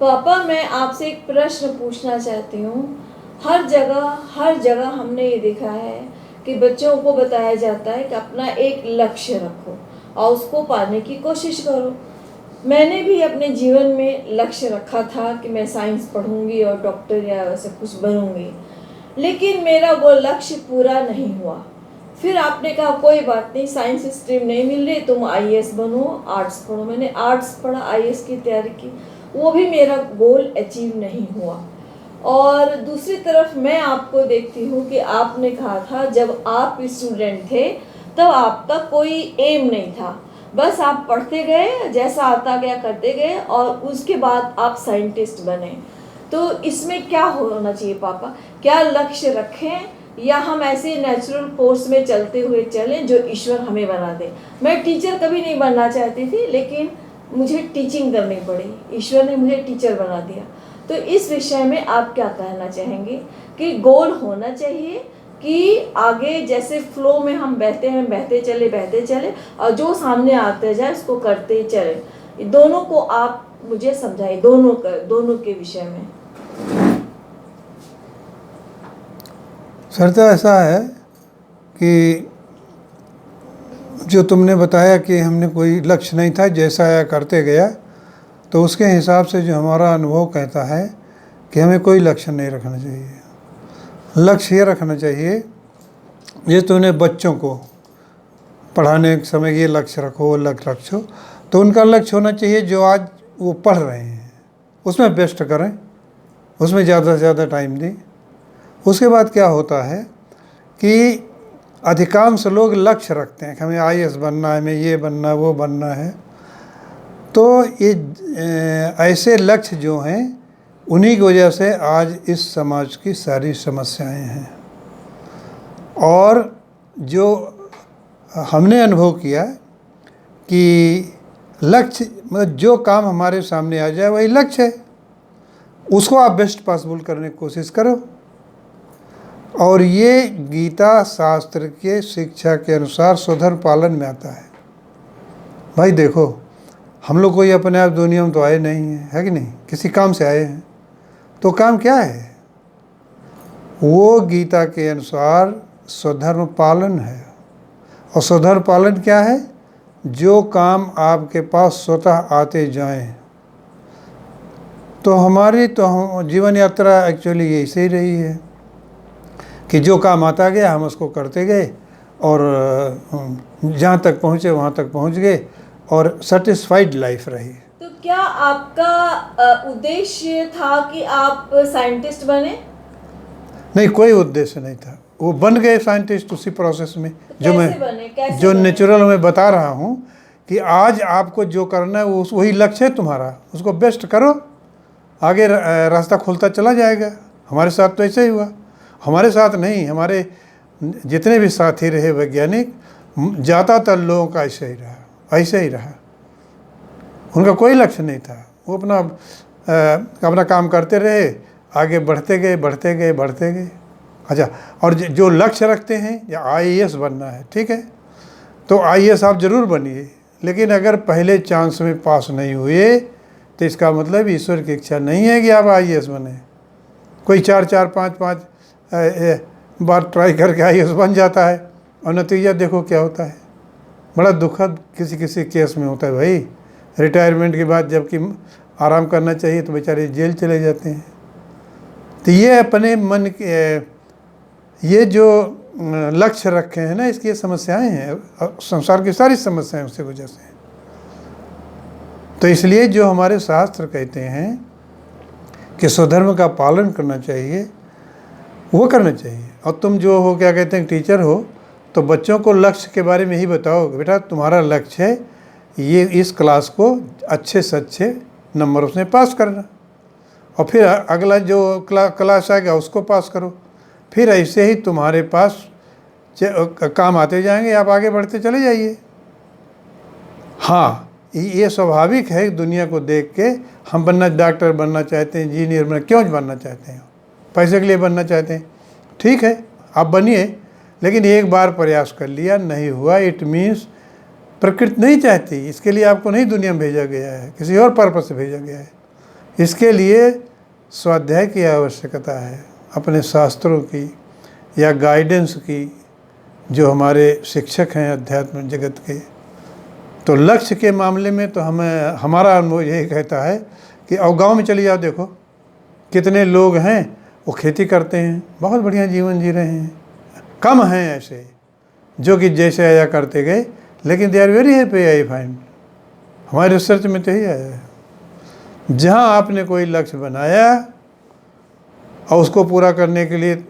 पापा, मैं आपसे एक प्रश्न पूछना चाहती हूँ। हर जगह हमने ये देखा है कि बच्चों को बताया जाता है कि अपना एक लक्ष्य रखो और उसको पाने की कोशिश करो। मैंने भी अपने जीवन में लक्ष्य रखा था कि मैं साइंस पढ़ूंगी और डॉक्टर या वैसे कुछ बनूंगी, लेकिन मेरा वो लक्ष्य पूरा नहीं हुआ। फिर आपने कहा कोई बात नहीं, साइंस स्ट्रीम नहीं मिल रही, तुम आईएएस बनो, आर्ट्स पढ़ो। मैंने आर्ट्स पढ़ा, आईएएस की तैयारी की, वो भी मेरा गोल अचीव नहीं हुआ। और दूसरी तरफ मैं आपको देखती हूँ कि आपने कहा था जब आप स्टूडेंट थे तब आपका कोई एम नहीं था, बस आप पढ़ते गए, जैसा आता गया करते गए और उसके बाद आप साइंटिस्ट बने। तो इसमें क्या होना चाहिए पापा? क्या लक्ष्य रखें या हम ऐसे नेचुरल कोर्स में चलते हुए चलें जो ईश्वर हमें बना दे? मैं टीचर कभी नहीं बनना चाहती थी, लेकिन मुझे टीचिंग करनी पड़ी, ईश्वर ने मुझे टीचर बना दिया। तो इस विषय में आप क्या कहना चाहेंगे कि गोल होना चाहिए कि आगे जैसे फ्लो में हम बहते चले और जो सामने आते जाए उसको करते चले? दोनों को आप मुझे समझाइए, दोनों के विषय में। सर, तो ऐसा है कि जो तुमने बताया कि हमने कोई लक्ष्य नहीं था, जैसा आया करते गया, तो उसके हिसाब से जो हमारा अनुभव कहता है कि हमें कोई लक्ष्य नहीं रखना चाहिए। लक्ष्य ये रखना चाहिए, ये तुमने बच्चों को पढ़ाने के समय ये लक्ष्य रखो, वो लक्ष्य रखो, तो उनका लक्ष्य होना चाहिए जो आज वो पढ़ रहे हैं उसमें बेस्ट करें, उसमें ज़्यादा से ज़्यादा टाइम दें। उसके बाद क्या होता है कि अधिकांश लोग लक्ष्य रखते हैं कि हमें आईएएस बनना है, हमें ये बनना है, वो बनना है। तो ये ऐसे लक्ष्य जो हैं उन्हीं की वजह से आज इस समाज की सारी समस्याएं हैं। और जो हमने अनुभव किया कि लक्ष्य मतलब जो काम हमारे सामने आ जाए वही लक्ष्य है, उसको आप बेस्ट पॉसिबल करने की कोशिश करो। और ये गीता शास्त्र के शिक्षा के अनुसार स्वधर्म पालन में आता है। भाई देखो, हम लोग कोई अपने आप दुनिया में तो आए नहीं हैं, है कि नहीं? किसी काम से आए हैं। तो काम क्या है? वो गीता के अनुसार स्वधर्म पालन है। और स्वधर्म पालन क्या है? जो काम आपके पास स्वतः आते जाएं। तो हमारी तो जीवन यात्रा एक्चुअली यही सही रही है कि जो काम आता गया हम उसको करते गए और जहाँ तक पहुँचे वहाँ तक पहुँच गए और सेटिस्फाइड लाइफ रही। तो क्या आपका उद्देश्य था कि आप साइंटिस्ट बने? नहीं, कोई उद्देश्य नहीं था। वो बन गए साइंटिस्ट उसी प्रोसेस में। जो मैं जो नेचुरल में बता रहा हूँ कि आज आपको जो करना है वो वही लक्ष्य है तुम्हारा, उसको बेस्ट करो, आगे रास्ता खुलता चला जाएगा। हमारे साथ तो ऐसे ही हुआ। हमारे साथ नहीं, हमारे जितने भी साथी रहे वैज्ञानिक, ज़्यादातर लोगों का ऐसे ही रहा। उनका कोई लक्ष्य नहीं था, वो अपना काम करते रहे, आगे बढ़ते गए। अच्छा, और जो लक्ष्य रखते हैं या आईएएस बनना है, ठीक है, तो आईएएस आप ज़रूर बनिए, लेकिन अगर पहले चांस में पास नहीं हुए तो इसका मतलब ईश्वर की इच्छा नहीं है कि आप आईएएस बने। कोई 4-5 बार ट्राई करके आईएएस बन जाता है और नतीजा देखो क्या होता है। बड़ा दुखद किसी केस में होता है भाई। रिटायरमेंट के बाद जबकि आराम करना चाहिए तो बेचारे जेल चले जाते हैं। तो ये अपने मन के ये जो लक्ष्य रखे हैं ना, इसकी समस्याएं हैं, संसार की सारी समस्याएं उससे वजह से। तो इसलिए जो हमारे शास्त्र कहते हैं कि स्वधर्म का पालन करना चाहिए, वो करना चाहिए। और तुम जो हो, क्या कहते हैं, टीचर हो, तो बच्चों को लक्ष्य के बारे में ही बताओ, बेटा तुम्हारा लक्ष्य है ये इस क्लास को अच्छे से अच्छे नंबरों से पास करना, और फिर अगला जो क्लास आएगा उसको पास करो। फिर ऐसे ही तुम्हारे पास काम आते जाएंगे, आप आगे बढ़ते चले जाइए। हाँ, ये स्वाभाविक है दुनिया को देख के हम डॉक्टर बनना चाहते हैं, इंजीनियर बनना, क्यों बनना चाहते हैं? पैसे के लिए बनना चाहते हैं, ठीक है, आप बनिए, लेकिन एक बार प्रयास कर लिया, नहीं हुआ, इट मीन्स प्रकृति नहीं चाहती। इसके लिए आपको नहीं दुनिया में भेजा गया है, किसी और पर्पस से भेजा गया है। इसके लिए स्वाध्याय की आवश्यकता है, अपने शास्त्रों की या गाइडेंस की, जो हमारे शिक्षक हैं अध्यात्म जगत के। तो लक्ष्य के मामले में तो हमारा अनुभव यही कहता है कि अब गाँव में चली जाओ, देखो कितने लोग हैं वो खेती करते हैं, बहुत बढ़िया जीवन जी रहे हैं। कम हैं ऐसे जो कि जैसे आया करते गए, लेकिन they are very happy, I find. हमारे रिसर्च में तो यही आया है, जहाँ आपने कोई लक्ष्य बनाया और उसको पूरा करने के लिए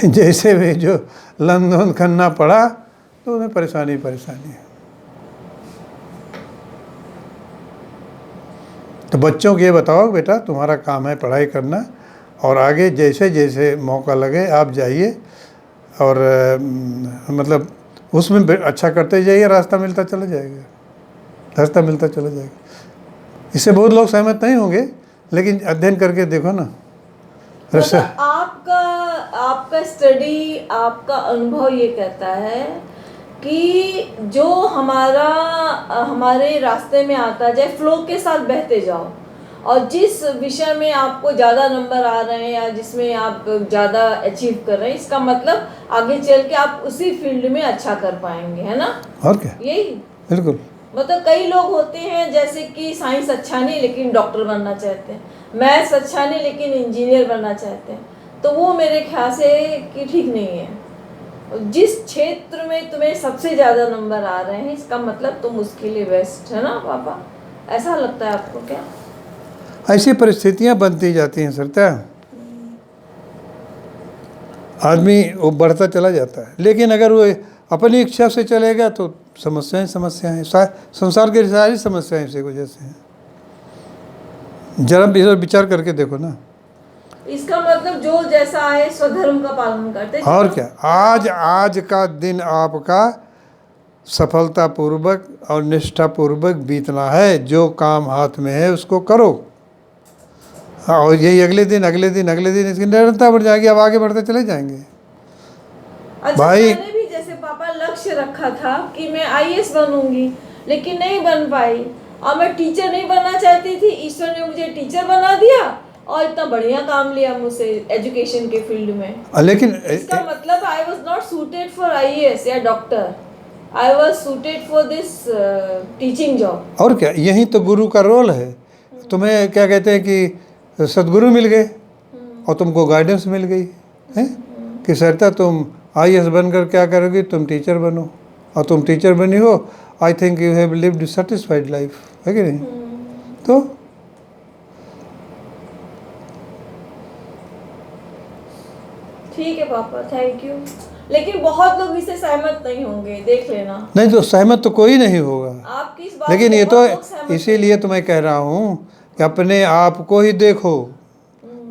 जैसे भी जो लंदन करना पड़ा, तो उन्हें परेशानी है। तो बच्चों को ये बताओ, बेटा तुम्हारा काम है पढ़ाई करना, और आगे जैसे जैसे मौका लगे आप जाइए, और मतलब उसमें अच्छा करते जाइए, रास्ता मिलता चला जाएगा। इससे बहुत लोग सहमत नहीं होंगे, लेकिन अध्ययन करके देखो ना। मतलब आपका स्टडी, आपका अनुभव ये कहता है कि जो हमारे रास्ते में आता जाए, फ्लो के साथ बहते जाओ, और जिस विषय में आपको ज़्यादा नंबर आ रहे हैं या जिसमें आप ज़्यादा अचीव कर रहे हैं, इसका मतलब आगे चल के आप उसी फील्ड में अच्छा कर पाएंगे, है ना? और क्या, यही बिल्कुल। मतलब कई लोग होते हैं जैसे कि साइंस अच्छा नहीं लेकिन डॉक्टर बनना चाहते हैं, मैथ्स अच्छा नहीं लेकिन इंजीनियर बनना चाहते हैं, तो वो मेरे ख्याल से कि ठीक नहीं है। जिस क्षेत्र में तुम्हें सबसे ज़्यादा नंबर आ रहे हैं, इसका मतलब तुम उसके लिए बेस्ट, है ना पापा? ऐसा लगता है आपको क्या? ऐसी परिस्थितियां बनती जाती हैं सरता, आदमी वो बढ़ता चला जाता है, लेकिन अगर वो अपनी इच्छा से चलेगा तो समस्याएं संसार की सारी समस्याएं इसी वजह से हैं। जरा विचार करके देखो ना। इसका मतलब जो जैसा आए स्वधर्म का पालन करते, और क्या, आज का दिन आपका सफलतापूर्वक और निष्ठापूर्वक बीतना है। जो काम हाथ में है उसको करो, और यही अगले दिन इसकी निरंतरता बढ़ जाएगी, अब आगे बढ़ते चले जाएंगे। अच्छा, भाई मैंने भी जैसे पापा लक्ष्य रखा था कि मैं आईएएस बनूंगी, लेकिन नहीं बन पाई, और मैं टीचर नहीं बनना चाहती थी, ईश्वर ने मुझे टीचर बना दिया और इतना बढ़िया काम लिया मुझसे एजुकेशन के फील्ड में। लेकिन इसका मतलब I was not suited for IAS या doctor, I was suited for this teaching job. और क्या, यही तो गुरु का रोल है। तुम्हें क्या कहते हैं कि सदगुरु मिल गए और तुमको गाइडेंस मिल गई है कि सरता तुम आईएएस बनकर क्या करोगी, तुम टीचर बनो, और तुम टीचर बनी हो, I think you have lived satisfied life, है कि नहीं? तो ठीक है पापा, थैंक यू। लेकिन बहुत लोग इससे सहमत नहीं होंगे, देख लेना। नहीं, तो सहमत तो कोई नहीं होगा, आपकी इस बात लेकिन से ये बहुत तो लोग सहमत इसीलिए तो मैं कह रहा हूँ कि अपने आप को ही देखो,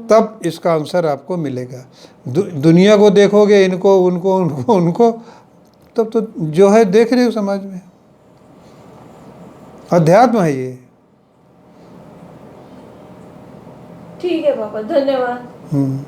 तब इसका आंसर आपको मिलेगा। दुनिया को देखोगे, इनको उनको उनको उनको, तब तो जो है देख रहे हो समाज में, अध्यात्म है ये। ठीक है पापा, धन्यवाद।